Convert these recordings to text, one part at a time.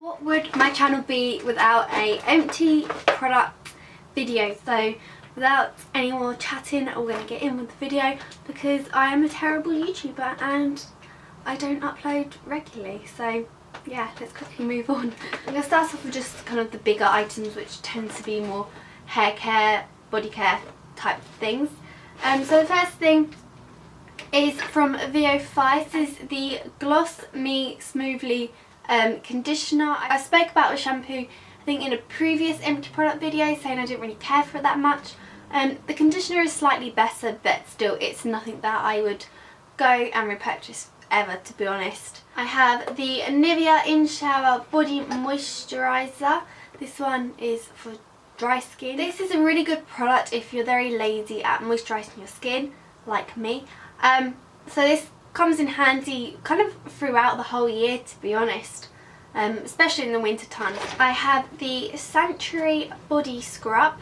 What would my channel be without a empty product video? So without any more chatting, we're going to get in with the video because I am a terrible YouTuber and I don't upload regularly. So yeah, let's quickly move on. I'm going to start off with just kind of the bigger items, which tend to be more hair care, body care type things. So the first thing is from VO5. This is the Gloss Me Smoothly conditioner. I spoke about the shampoo I think in a previous empty product video, saying I didn't really care for it that much. The conditioner is slightly better, but still it's nothing that I would go and repurchase ever, to be honest. I have the Nivea In Shower Body Moisturiser. This one is for dry skin. This is a really good product if you're very lazy at moisturising your skin, like me. So this comes in handy kind of throughout the whole year, to be honest, especially in the winter time. I have the Sanctuary Body Scrub,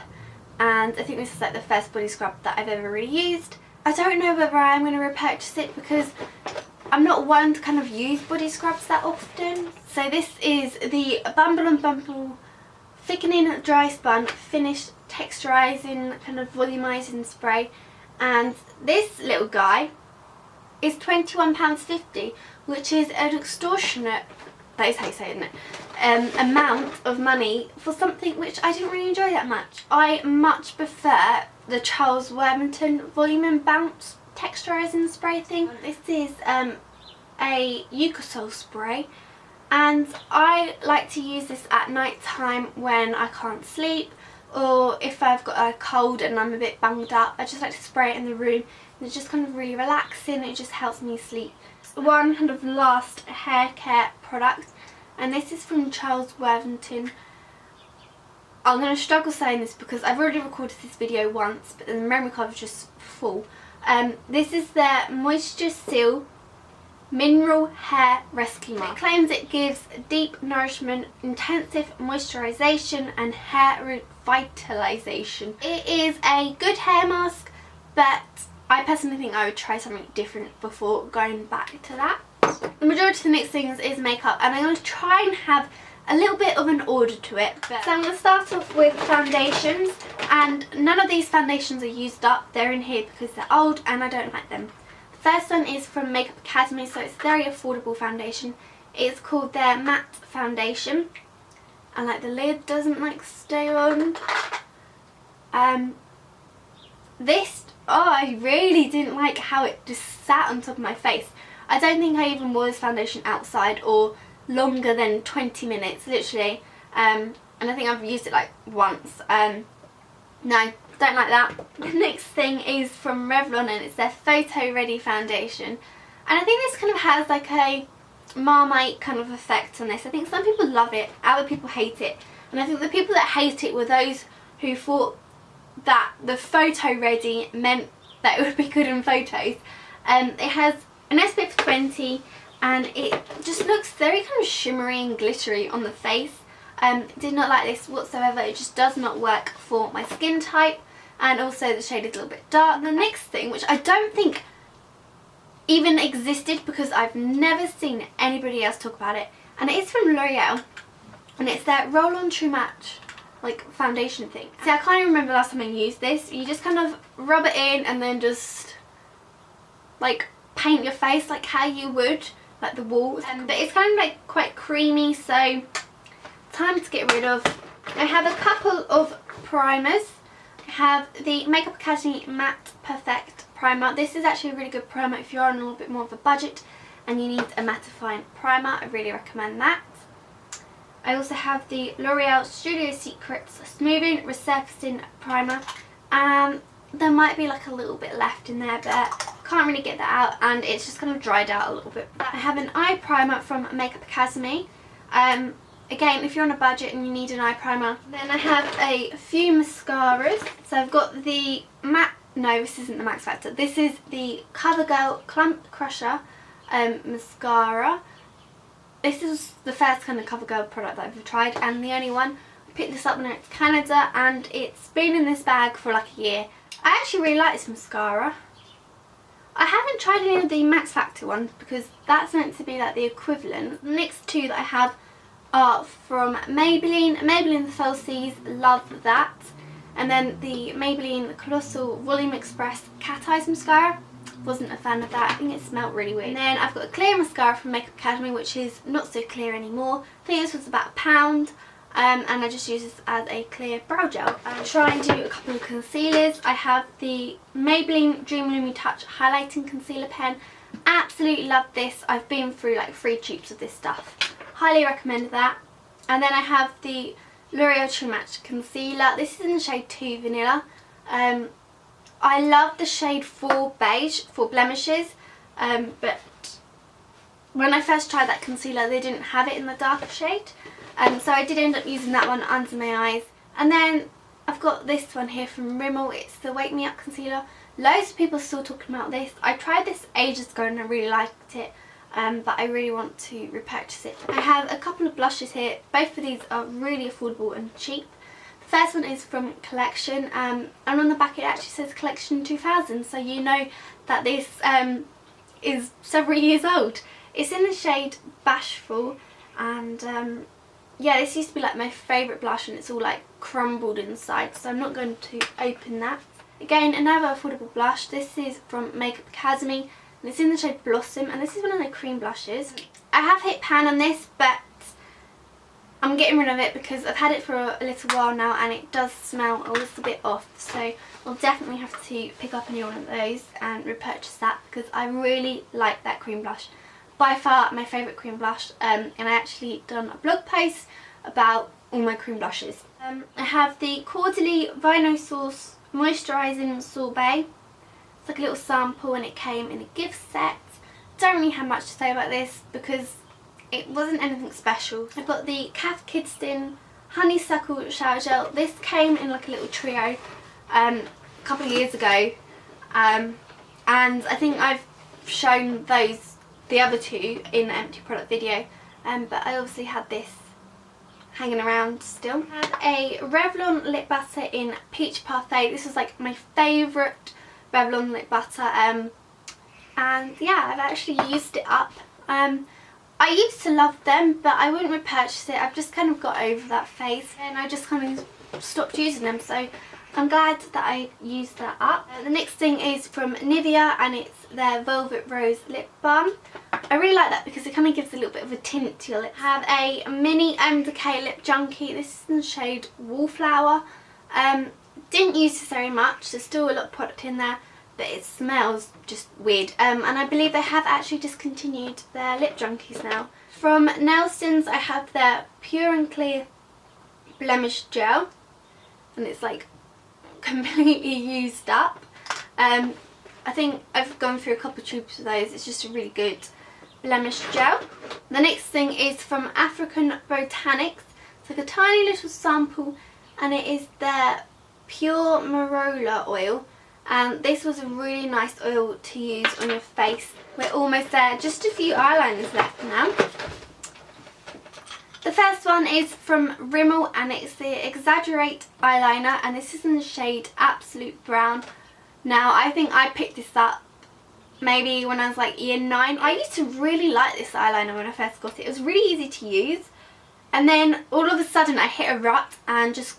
and I think this is like the first body scrub that I've ever really used. I don't know whether I'm going to repurchase it because I'm not one to kind of use body scrubs that often. So this is the Bumble & Bumble Thickening Dry Spun Finish Texturizing kind of Volumizing Spray, and this little guy is £21.50, which is an extortionate, that is how you say it, isn't it, amount of money for something which I didn't really enjoy that much. I much prefer the Charles Worthington Volume and Bounce texturizing spray thing. This is a Eucosol spray, and I like to use this at night time when I can't sleep, or if I've got a cold and I'm a bit bunged up. I just like to spray it in the room. It's just kind of really relaxing. It just helps me sleep. One kind of last hair care product, and this is from Charles Worthington. I'm going to struggle saying this because I've already recorded this video once, but the memory card was just full. This is their Moisture Seal Mineral Hair Rescue Mask. It claims it gives deep nourishment, intensive moisturisation and hair revitalisation. It is a good hair mask, but I personally think I would try something different before going back to that. The majority of the next things is makeup, and I'm going to try and have a little bit of an order to it. So I'm going to start off with foundations, and none of these foundations are used up. They're in here because they're old and I don't like them. The first one is from Makeup Academy, so it's a very affordable foundation. It's called their Matte Foundation, and like the lid doesn't like stay on. I really didn't like how it just sat on top of my face. I don't think I even wore this foundation outside or longer than 20 minutes, literally. And I think I've used it like once. No, don't like that. The next thing is from Revlon, and it's their Photo Ready Foundation. And I think this kind of has like a Marmite kind of effect on this. I think some people love it, other people hate it. And I think the people that hate it were those who thought that the Photo Ready meant that it would be good in photos. It has an SPF 20, and it just looks very kind of shimmery and glittery on the face. Did not like this whatsoever. It just does not work for my skin type, and also the shade is a little bit dark. The next thing, which I don't think even existed because I've never seen anybody else talk about it, and it is from L'Oreal, and it's their Roll On True Match like foundation thing. See, I can't even remember last time I used this. You just kind of rub it in and then just like paint your face like how you would like the walls. But it's kind of like quite creamy, so time to get rid of. I have a couple of primers. I have the Makeup Academy Matte Perfect Primer. This is actually a really good primer if you're on a little bit more of a budget and you need a mattifying primer. I really recommend that. I also have the L'Oreal Studio Secrets Smoothing Resurfacing Primer, and there might be like a little bit left in there, but can't really get that out, and it's just kind of dried out a little bit. I have an eye primer from Makeup Academy. Again, if you're on a budget and you need an eye primer. Then I have a few mascaras. So I've got the matte, no, this isn't the Max Factor. This is the CoverGirl Clump Crusher mascara. This is the first kind of CoverGirl product that I've tried, and the only one. I picked this up when I went to Canada, and it's been in this bag for like a year. I actually really like this mascara. I haven't tried any of the Max Factor ones because that's meant to be like the equivalent. The next two that I have are from Maybelline. Maybelline Falsies, love that. And then the Maybelline Colossal Volume Express Cat Eyes Mascara. Wasn't a fan of that. I think it smelled really weird. And then I've got a clear mascara from Makeup Academy, which is not so clear anymore. I think this was about £1. And I just use this as a clear brow gel. I'm trying to do a couple of concealers. I have the Maybelline Dream Lumi Touch Highlighting Concealer Pen. Absolutely love this. I've been through like 3 tubes of this stuff. Highly recommend that. And then I have the L'Oreal True Match Concealer. This is in the shade 2 Vanilla. I love the shade 4 Beige for blemishes, but when I first tried that concealer they didn't have it in the darker shade, so I did end up using that one under my eyes. And then I've got this one here from Rimmel. It's the Wake Me Up Concealer. Loads of people are still talking about this. I tried this ages ago and I really liked it, but I really want to repurchase it. I have a couple of blushes here. Both of these are really affordable and cheap. The first one is from Collection, and on the back it actually says Collection 2000, so you know that this is several years old. It's in the shade Bashful, and yeah, this used to be like my favourite blush and it's all like crumbled inside, so I'm not going to open that. Again, another affordable blush. This is from Makeup Academy and it's in the shade Blossom, and this is one of their cream blushes. I have hit pan on this, but I'm getting rid of it because I've had it for a little while now and it does smell a little bit off, so I'll definitely have to pick up a new one of those and repurchase that because I really like that cream blush. By far my favourite cream blush, and I actually done a blog post about all my cream blushes. I have the Caudalie Vino Sauce Moisturising Sorbet. It's like a little sample and it came in a gift set. Don't really have much to say about this because it wasn't anything special. I've got the Cath Kidston Honeysuckle Shower Gel. This came in like a little trio a couple of years ago, and I think I've shown the other two in the empty product video, but I obviously had this hanging around still. I have a Revlon lip butter in Peach Parfait. This was like my favourite Revlon lip butter, and yeah, I've actually used it up. I used to love them, but I wouldn't repurchase it. I've just kind of got over that phase and I just kind of stopped using them, so I'm glad that I used that up. The next thing is from Nivea and it's their Velvet Rose Lip Balm. I really like that because it kind of gives a little bit of a tint to your lips. I have a mini Decay Lip Junkie. This is in the shade Wallflower. Didn't use this very much. There's still a lot of product in there, but it smells just weird. And I believe they have actually discontinued their lip junkies now. From Nelson's I have their Pure and Clear Blemish Gel, and it's like completely used up. I think I've gone through a couple of tubes of those. It's just a really good blemish gel. The next thing is from African Botanics. It's like a tiny little sample and it is their Pure Marula Oil. And this was a really nice oil to use on your face. We're almost there. Just a few eyeliners left now. The first one is from Rimmel and it's the Exaggerate eyeliner, and this is in the shade Absolute Brown. Now I think I picked this up maybe when I was like year 9. I used to really like this eyeliner when I first got it. It was really easy to use, and then all of a sudden I hit a rut and just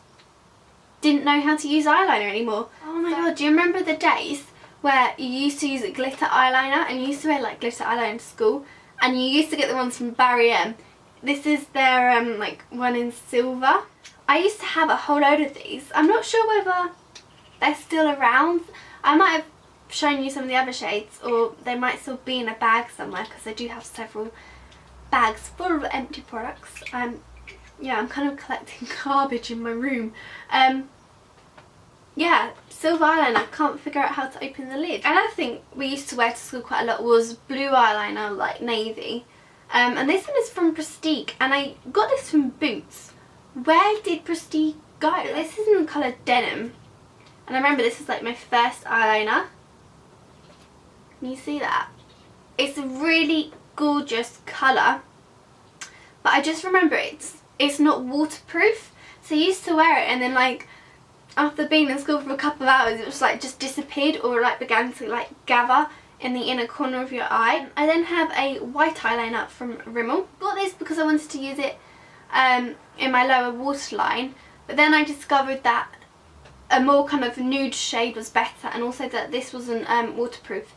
didn't know how to use eyeliner anymore. Oh my god, do you remember the days where you used to use a glitter eyeliner and you used to wear like glitter eyeliner to school, and you used to get the ones from Barry M? This is their like one in silver. I used to have a whole load of these. I'm not sure whether they're still around. I might have shown you some of the other shades, or they might still be in a bag somewhere because I do have several bags full of empty products. Yeah, I'm kind of collecting garbage in my room. Yeah, silver eyeliner, can't figure out how to open the lid. Another thing we used to wear to school quite a lot was blue eyeliner, like navy. And this one is from Prestige, and I got this from Boots. Where did Prestige go? This is in the colour Denim, and I remember this is like my first eyeliner. Can you see that? It's a really gorgeous colour, but I just remember it's not waterproof, so I used to wear it and then like after being in school for a couple of hours it was like just disappeared or like began to like gather in the inner corner of your eye. I then have a white eyeliner from Rimmel. Got this because I wanted to use it in my lower waterline, but then I discovered that a more kind of nude shade was better, and also that this wasn't waterproof.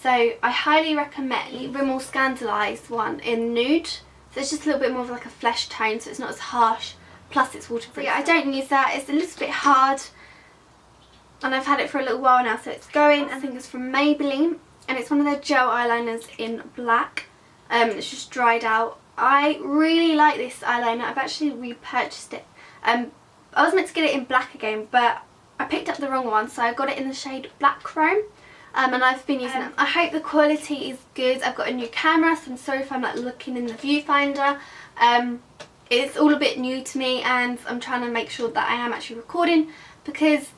So I highly recommend the Rimmel Scandalized one in nude. So it's just a little bit more of like a flesh tone, so it's not as harsh, plus it's waterproof. So yeah, I don't use that. It's a little bit hard, and I've had it for a little while now, so it's going. I think it's from Maybelline, and it's one of their gel eyeliners in black. It's just dried out. I really like this eyeliner. I've actually repurchased it. I was meant to get it in black again, but I picked up the wrong one, so I got it in the shade Black Chrome. And I've been using it. I hope the quality is good. I've got a new camera, so I'm sorry if I'm like looking in the viewfinder. It's all a bit new to me, and I'm trying to make sure that I am actually recording, because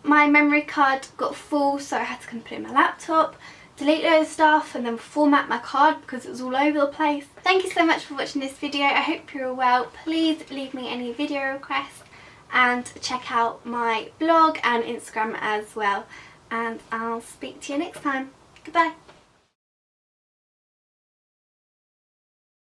my memory card got full, so I had to come put it in my laptop, delete loads of stuff, and then format my card because it was all over the place. Thank you so much for watching this video. I hope you're all well. Please leave me any video requests, and check out my blog and Instagram as well. And I'll speak to you next time. Goodbye.